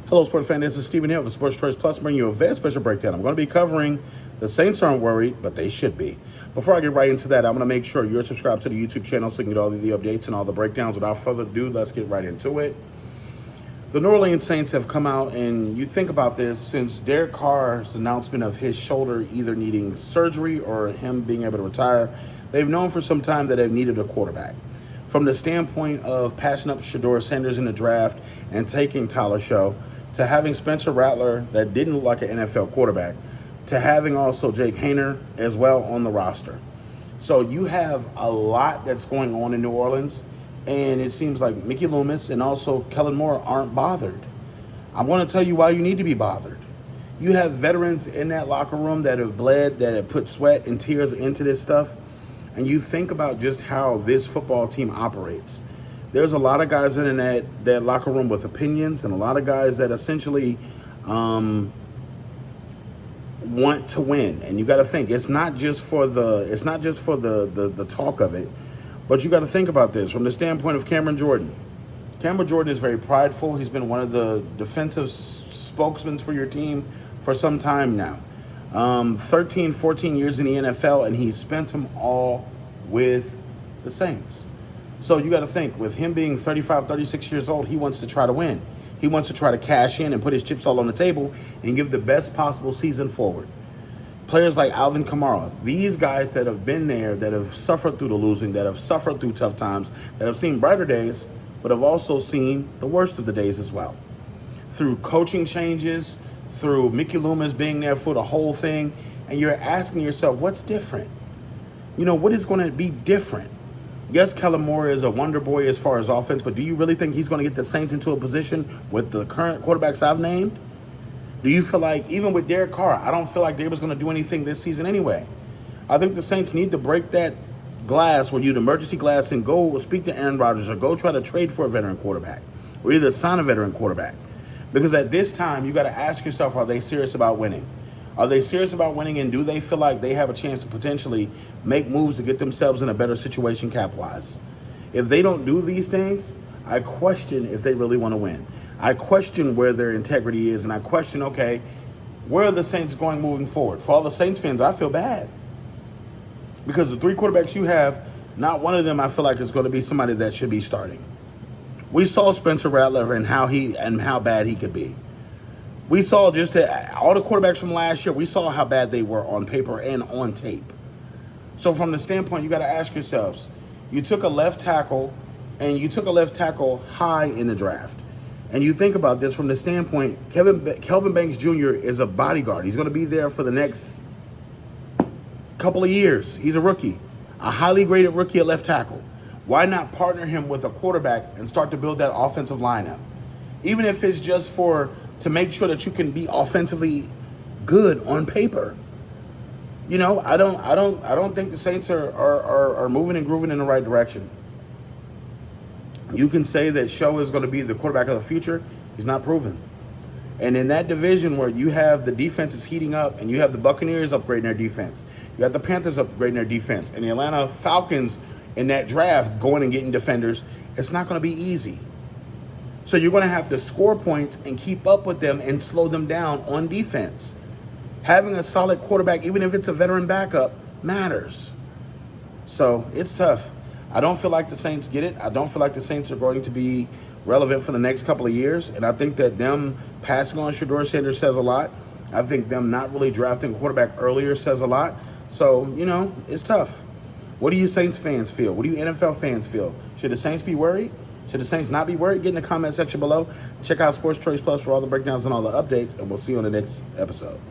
Hello, sports fan. This is Stephen Hill of Sports Choice Plus, bringing you a very special breakdown. I'm going to be covering the Saints aren't worried, but they should be. Before I get right into that, I'm going to make sure you're subscribed to the YouTube channel so you can get all the updates and all the breakdowns. Without further ado, let's get right into it. The New Orleans Saints have come out, and you think about this, since Derek Carr's announcement of his shoulder either needing surgery or him being able to retire, they've known for some time that they've needed a quarterback. From the standpoint of passing up Shedeur Sanders in the draft and taking Tyler Show, to having Spencer Rattler that didn't look like an NFL quarterback, to having also Jake Haener as well on the roster. So you have a lot that's going on in New Orleans, and it seems like Mickey Loomis and also Kellen Moore aren't bothered. I'm going to tell you why you need to be bothered. You have veterans in that locker room that have bled, that have put sweat and tears into this stuff, and you think about just how this football team operates. There's a lot of guys in that locker room with opinions, and a lot of guys that essentially want to win. And you got to think it's not just for the talk of it, but you got to think about this from the standpoint of Cameron Jordan. Cameron Jordan is very prideful. He's been one of the defensive spokesmen for your team for some time now. 13, 14 years in the NFL, and he's spent them all with the Saints. So you got to think, with him being 35, 36 years old, he wants to try to win. He wants to try to cash in and put his chips all on the table and give the best possible season forward. Players like Alvin Kamara, these guys that have been there, that have suffered through the losing, that have suffered through tough times, that have seen brighter days, but have also seen the worst of the days as well. Through coaching changes, through Mickey Loomis being there for the whole thing, and you're asking yourself, what's different? You know, what is going to be different? Yes, Kellen Moore is a wonder boy as far as offense, but do you really think he's going to get the Saints into a position with the current quarterbacks I've named? Do you feel like, even with Derek Carr, I don't feel like they was going to do anything this season anyway. I think the Saints need to break that glass where you'd emergency glass and go speak to Aaron Rodgers or go try to trade for a veteran quarterback or either sign a veteran quarterback. Because at this time, you got to ask yourself, are they serious about winning? Are they serious about winning, and do they feel like they have a chance to potentially make moves to get themselves in a better situation cap-wise? If they don't do these things, I question if they really want to win. I question where their integrity is, and I question, okay, where are the Saints going moving forward? For all the Saints fans, I feel bad. Because the three quarterbacks you have, not one of them I feel like is going to be somebody that should be starting. We saw Spencer Rattler and how bad he could be. We saw just all the quarterbacks from last year, we saw how bad they were on paper and on tape. So from the standpoint, you got to ask yourselves, you took a left tackle, and you took a left tackle high in the draft. And you think about this from the standpoint, Kelvin Banks Jr. is a bodyguard. He's going to be there for the next couple of years. He's a rookie, a highly graded rookie at left tackle. Why not partner him with a quarterback and start to build that offensive lineup? Even if it's just to make sure that you can be offensively good on paper. You know, I don't think the Saints are moving and grooving in the right direction. You can say that Show is going to be the quarterback of the future. He's not proven. And in that division where you have the defense is heating up, and you have the Buccaneers upgrading their defense, you have the Panthers upgrading their defense, and the Atlanta Falcons in that draft going and getting defenders, it's not going to be easy. So you're going to have to score points and keep up with them and slow them down on defense. Having a solid quarterback, even if it's a veteran backup, matters. So it's tough. I don't feel like the Saints get it. I don't feel like the Saints are going to be relevant for the next couple of years. And I think that them passing on Shedeur Sanders says a lot. I think them not really drafting a quarterback earlier says a lot. So, you know, it's tough. What do you Saints fans feel? What do you NFL fans feel? Should the Saints be worried? Should the Saints not be worried? Get in the comment section below. Check out Sports Choice Plus for all the breakdowns and all the updates, and we'll see you on the next episode.